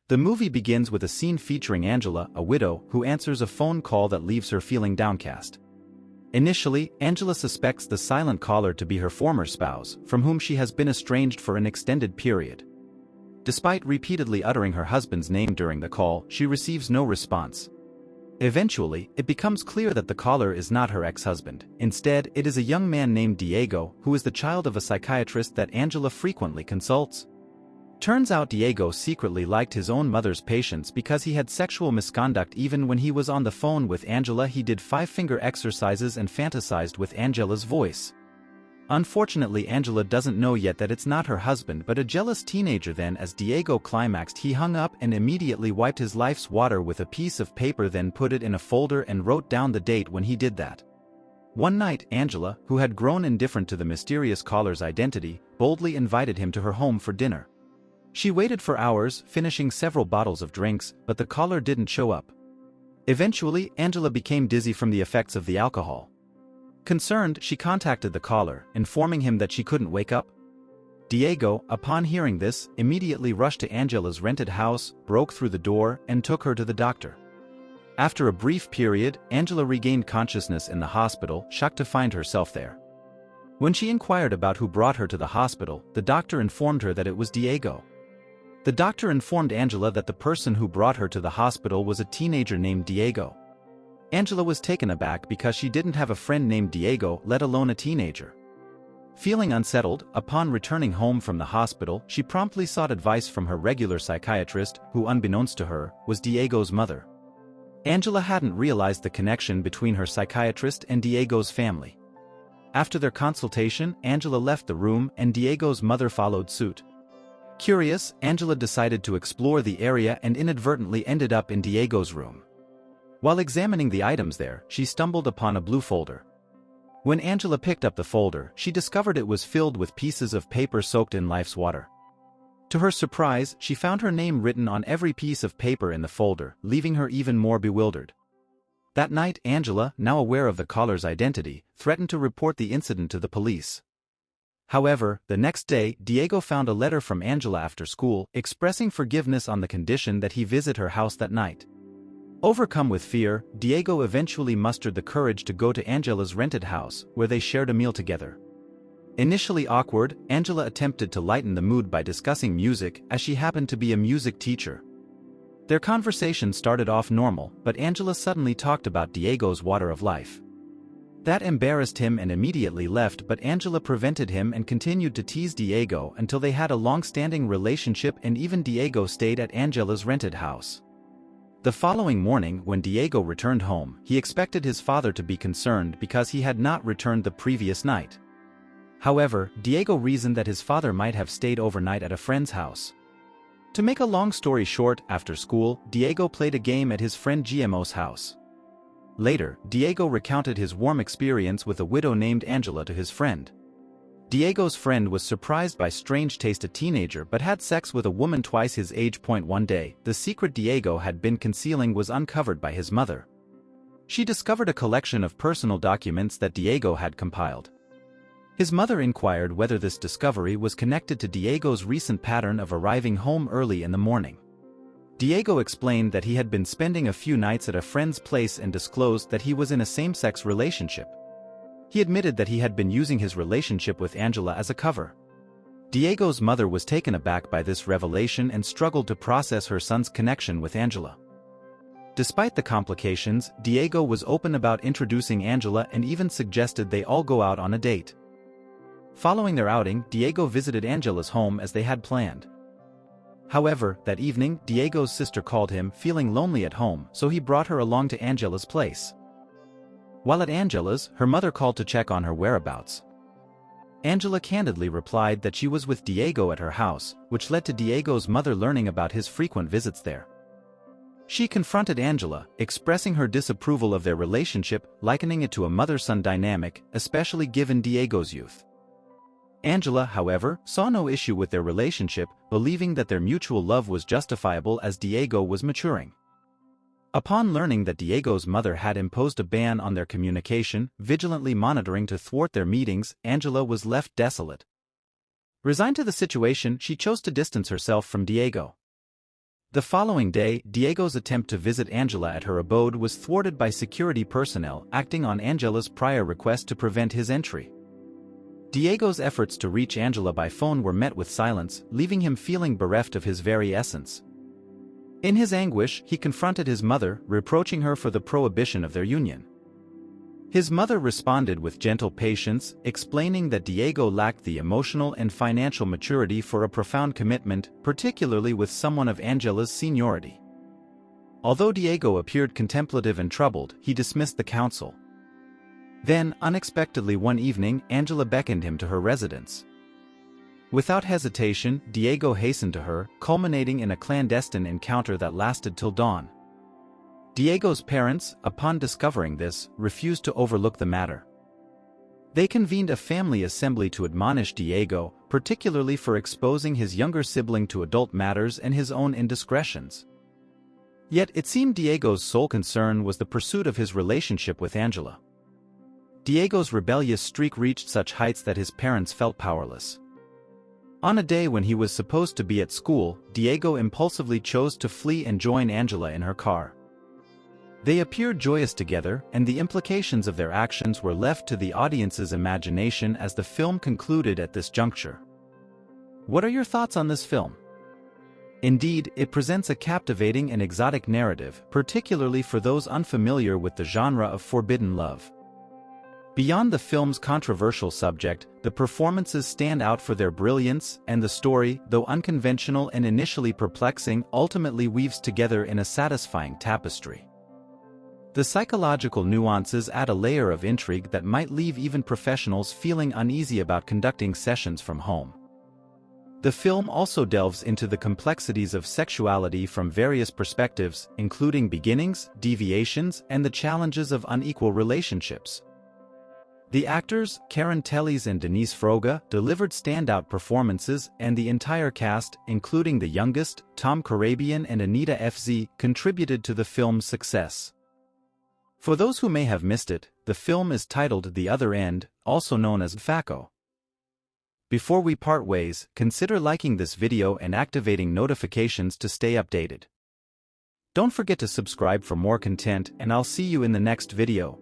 The movie begins with a scene featuring Angela, a widow, who answers a phone call that leaves her feeling downcast. Initially, Angela suspects the silent caller to be her former spouse, from whom she has been estranged for an extended period. Despite repeatedly uttering her husband's name during the call, she receives no response. Eventually, it becomes clear that the caller is not her ex-husband. Instead, it is a young man named Diego, who is the child of a psychiatrist that Angela frequently consults. Turns out Diego secretly liked his own mother's patients because he had sexual misconduct. Even when he was on the phone with Angela, he did five-finger exercises and fantasized with Angela's voice. Unfortunately, Angela doesn't know yet that it's not her husband but a jealous teenager. Then, as Diego climaxed, he hung up and immediately wiped his life's water with a piece of paper, then put it in a folder and wrote down the date when he did that. One night, Angela, who had grown indifferent to the mysterious caller's identity, boldly invited him to her home for dinner. She waited for hours, finishing several bottles of drinks, but the caller didn't show up. Eventually, Angela became dizzy from the effects of the alcohol. Concerned, she contacted the caller, informing him that she couldn't wake up. Diego, upon hearing this, immediately rushed to Angela's rented house, broke through the door, and took her to the doctor. After a brief period, Angela regained consciousness in the hospital, shocked to find herself there. When she inquired about who brought her to the hospital, the doctor informed her that it was Diego. The doctor informed Angela that the person who brought her to the hospital was a teenager named Diego. Angela was taken aback because she didn't have a friend named Diego, let alone a teenager. Feeling unsettled, upon returning home from the hospital, she promptly sought advice from her regular psychiatrist, who, unbeknownst to her, was Diego's mother. Angela hadn't realized the connection between her psychiatrist and Diego's family. After their consultation, Angela left the room and Diego's mother followed suit. Curious, Angela decided to explore the area and inadvertently ended up in Diego's room. While examining the items there, she stumbled upon a blue folder. When Angela picked up the folder, she discovered it was filled with pieces of paper soaked in life's water. To her surprise, she found her name written on every piece of paper in the folder, leaving her even more bewildered. That night, Angela, now aware of the caller's identity, threatened to report the incident to the police. However, the next day, Diego found a letter from Angela after school, expressing forgiveness on the condition that he visit her house that night. Overcome with fear, Diego eventually mustered the courage to go to Angela's rented house, where they shared a meal together. Initially awkward, Angela attempted to lighten the mood by discussing music, as she happened to be a music teacher. Their conversation started off normal, but Angela suddenly talked about Diego's water of life. That embarrassed him and immediately left, but Angela prevented him and continued to tease Diego until they had a long-standing relationship, and even Diego stayed at Angela's rented house. The following morning, when Diego returned home, he expected his father to be concerned because he had not returned the previous night. However, Diego reasoned that his father might have stayed overnight at a friend's house. To make a long story short, after school, Diego played a game at his friend GMO's house. Later, Diego recounted his warm experience with a widow named Angela to his friend. Diego's friend was surprised by strange taste. A teenager but had sex with a woman twice his age. One day, the secret Diego had been concealing was uncovered by his mother. She discovered a collection of personal documents that Diego had compiled. His mother inquired whether this discovery was connected to Diego's recent pattern of arriving home early in the morning. Diego explained that he had been spending a few nights at a friend's place and disclosed that he was in a same-sex relationship. He admitted that he had been using his relationship with Angela as a cover. Diego's mother was taken aback by this revelation and struggled to process her son's connection with Angela. Despite the complications, Diego was open about introducing Angela and even suggested they all go out on a date. Following their outing, Diego visited Angela's home as they had planned. However, that evening, Diego's sister called him, feeling lonely at home, so he brought her along to Angela's place. While at Angela's, her mother called to check on her whereabouts. Angela candidly replied that she was with Diego at her house, which led to Diego's mother learning about his frequent visits there. She confronted Angela, expressing her disapproval of their relationship, likening it to a mother-son dynamic, especially given Diego's youth. Angela, however, saw no issue with their relationship, believing that their mutual love was justifiable as Diego was maturing. Upon learning that Diego's mother had imposed a ban on their communication, vigilantly monitoring to thwart their meetings, Angela was left desolate. Resigned to the situation, she chose to distance herself from Diego. The following day, Diego's attempt to visit Angela at her abode was thwarted by security personnel acting on Angela's prior request to prevent his entry. Diego's efforts to reach Angela by phone were met with silence, leaving him feeling bereft of his very essence. In his anguish, he confronted his mother, reproaching her for the prohibition of their union. His mother responded with gentle patience, explaining that Diego lacked the emotional and financial maturity for a profound commitment, particularly with someone of Angela's seniority. Although Diego appeared contemplative and troubled, he dismissed the counsel. Then, unexpectedly one evening, Angela beckoned him to her residence. Without hesitation, Diego hastened to her, culminating in a clandestine encounter that lasted till dawn. Diego's parents, upon discovering this, refused to overlook the matter. They convened a family assembly to admonish Diego, particularly for exposing his younger sibling to adult matters and his own indiscretions. Yet it seemed Diego's sole concern was the pursuit of his relationship with Angela. Diego's rebellious streak reached such heights that his parents felt powerless. On a day when he was supposed to be at school, Diego impulsively chose to flee and join Angela in her car. They appeared joyous together, and the implications of their actions were left to the audience's imagination as the film concluded at this juncture. What are your thoughts on this film? Indeed, it presents a captivating and exotic narrative, particularly for those unfamiliar with the genre of forbidden love. Beyond the film's controversial subject, the performances stand out for their brilliance, and the story, though unconventional and initially perplexing, ultimately weaves together in a satisfying tapestry. The psychological nuances add a layer of intrigue that might leave even professionals feeling uneasy about conducting sessions from home. The film also delves into the complexities of sexuality from various perspectives, including beginnings, deviations, and the challenges of unequal relationships. The actors, Karen Telles and Denise Froga, delivered standout performances, and the entire cast, including the youngest, Tom Karabian and Anita Fz, contributed to the film's success. For those who may have missed it, the film is titled The Other End, also known as FACO. Before we part ways, consider liking this video and activating notifications to stay updated. Don't forget to subscribe for more content, and I'll see you in the next video.